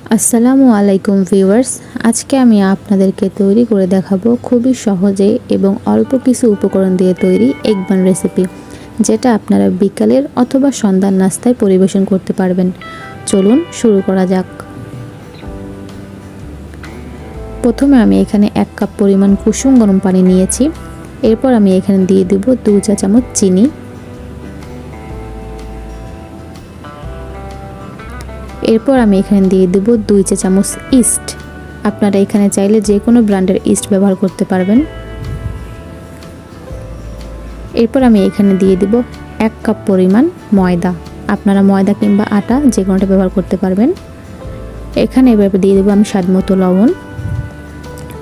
আসসালামু আলাইকুম ভিউয়ার্স, আজকে আমি আপনাদেরকে তৈরি করে দেখাবো খুবই সহজে এবং অল্প কিছু উপকরণ দিয়ে তৈরি এগ বান রেসিপি, যেটা আপনারা বিকালের অথবা সন্ধ্যার নাস্তায় পরিবেশন করতে পারবেন। চলুন শুরু করা যাক। প্রথমে আমি এখানে 1 কাপ পরিমাণ কুসুম গরম পানি নিয়েছি। এরপর আমি এখানে দিয়ে দেব 2 চা চামচ চিনি। এরপর আমি এখানে দিয়ে দেব 2 চা চামচ ইস্ট। আপনারা এখানে চাইলে যে কোনো ব্র্যান্ডের ইস্ট ব্যবহার করতে পারবেন। এরপর আমি এখানে দিয়ে দেব 1 কাপ পরিমাণ ময়দা। আপনারা ময়দা কিংবা আটা যে কোনোটা ব্যবহার করতে পারবেন। এখানে এবার দিয়ে দেব আমি স্বাদমতো লবণ।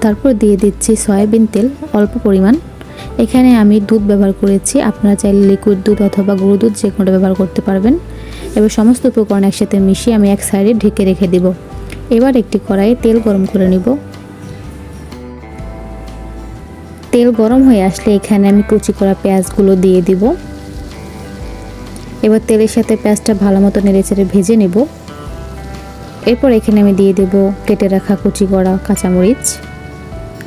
তারপর দিয়ে দিচ্ছি সয়াবিন তেল অল্প পরিমাণ। এখানে আমি দুধ ব্যবহার করেছি, আপনারা চাইলে লিকুইড দুধ অথবা গুঁড়ো দুধ যে কোনোটা ব্যবহার করতে পারবেন। এবার সমস্ত উপকরণ একসাথে মিশিয়ে আমি এক সাইডে ঢেকে রেখে দেব। এবার একটি কড়াইয়ে তেল গরম করে নিব। তেল গরম হয়ে আসলে এখানে আমি কুচি করা পেঁয়াজগুলো দিয়ে দিব। এবার তেলের সাথে পেঁয়াজটা ভালো মতো নেড়েচেড়ে ভেজে নেব। এরপর এখানে আমি দিয়ে দেব কেটে রাখা কুচি করা কাঁচামরিচ।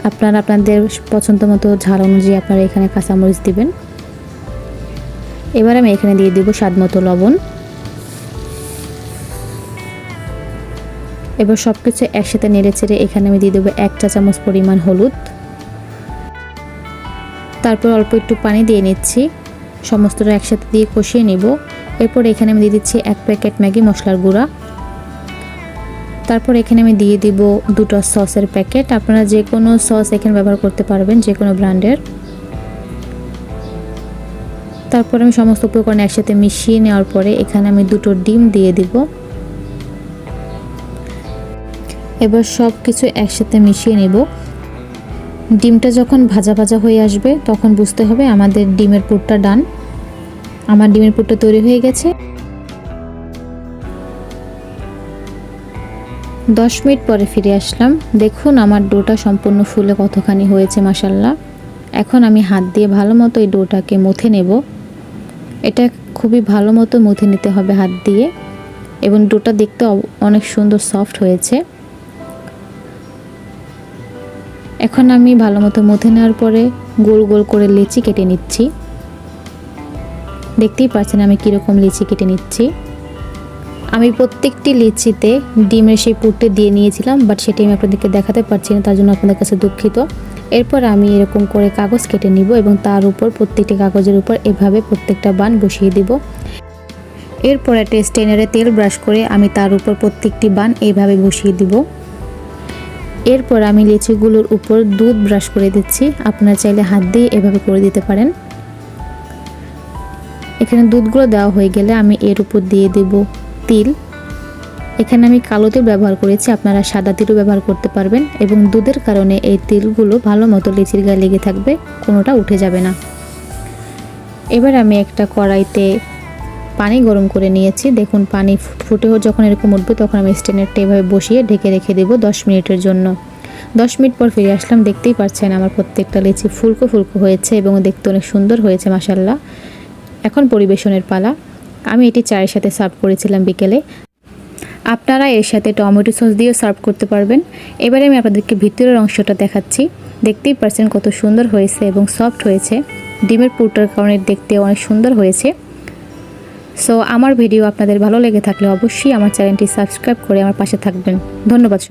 আপনারা আপনাদের পছন্দ মতো ঝাল অনুযায়ী আপনারা এখানে কাঁচামরিচ দিবেন। এবার আমি এখানে দিয়ে দেব স্বাদমতো লবণ। এবার সব কিছু একসাথে নেড়েচেড়ে এখানে আমি দিয়ে দেবো 1 চা চামচ পরিমাণ হলুদ। তারপর অল্প একটু পানি দিয়ে নিচ্ছি, সমস্তটা একসাথে দিয়ে কষিয়ে নেব। এরপর এখানে আমি দিয়ে দিচ্ছি 1 প্যাকেট ম্যাগি মশলার গুঁড়া। তারপর এখানে আমি দিয়ে দিব 2টা সসের প্যাকেট। আপনারা যে কোনো সস এখানে ব্যবহার করতে পারবেন, যে কোনো ব্র্যান্ডের। তারপর আমি সমস্ত উপকরণ একসাথে মিশিয়ে নেওয়ার পরে এখানে আমি 2টো ডিম দিয়ে দিব। এবার সব কিছু একসাথে মিশিয়ে নেব। ডিমটা যখন ভাজা ভাজা হয়ে আসবে তখন বুঝতে হবে আমাদের ডিমের পুরটা ডান। আমার ডিমের পুরটা তৈরি হয়ে গেছে। 10 মিনিট পরে ফিরে আসলাম। দেখুন আমার ডোটা সম্পূর্ণ ফুলে কতখানি হয়েছে মাশাআল্লাহ। এখন আমি হাত দিয়ে ভালো মতো এই ডোটাকে মুথে নেব। এটা খুবই ভালো মতো মুথে নিতে হবে হাত দিয়ে, এবং ডোটা দেখতে অনেক সুন্দর সফট হয়েছে। এখন আমি ভালো মতো মুথে নেওয়ার পরে গোল গোল করে লিচি কেটে নিচ্ছি। দেখতেই পাচ্ছেন আমি কীরকম লিচি কেটে নিচ্ছি। আমি প্রত্যেকটি লিচিতে ডিমের সেই পুরটা দিয়ে নিয়েছিলাম, বাট সেটা আমি আপনাদেরকে দেখাতে পারছি না, তার জন্য আপনাদের কাছে দুঃখিত। এরপর আমি এরকম করে কাগজ কেটে নিব এবং তার উপর প্রত্যেকটি কাগজের উপর এভাবে প্রত্যেকটা বান বসিয়ে দিব। এরপর একটা স্টেনারে তেল ব্রাশ করে আমি তার উপর প্রত্যেকটি বান এইভাবে বসিয়ে দিব। এরপর আমি লিচিগুলোর উপর দুধ ব্রাশ করে দিচ্ছি। আপনারা চাইলে হাত দিয়ে এভাবে করে দিতে পারেন। এখানে দুধগুলো দেওয়া হয়ে গেলে আমি এর উপর দিয়ে দেব তিল। এখানে আমি কালো তিল ব্যবহার করেছি, আপনারা সাদা তিলও ব্যবহার করতে পারবেন, এবং দুধের কারণে এই তিলগুলো ভালো মতো লিচির গায়ে লেগে থাকবে, কোনোটা উঠে যাবে না। এবার আমি একটা কড়াইতে পানি গরম করে নিয়েছি। দেখুন পানি ফুটে যখন এরকম উঠবে তখন আমি স্টেনারটা এভাবে বসিয়ে ঢেকে রেখে দেব 10 মিনিটের জন্য। 10 মিনিট পর ফিরে আসলাম। দেখতেই পাচ্ছেন আমার প্রত্যেকটা লিচি ফুলকো ফুলকো হয়েছে এবং দেখতে অনেক সুন্দর হয়েছে মাশাআল্লাহ। এখন পরিবেশনের পালা। আমি এটি চায়ের সাথে সার্ভ করেছিলাম বিকেলে। আপনারা এর সাথে টমেটো সস দিয়েও সার্ভ করতে পারবেন। এবারে আমি আপনাদেরকে ভিতরের অংশটা দেখাচ্ছি। দেখতেই পাচ্ছেন কত সুন্দর হয়েছে এবং সফট হয়েছে। ডিমের পুরটার কারণে দেখতে অনেক সুন্দর হয়েছে। সো আমার ভিডিও আপনাদের ভালো লেগে থাকলে অবশ্যই আমার চ্যানেলটি সাবস্ক্রাইব করে আমার পাশে থাকবেন। ধন্যবাদ।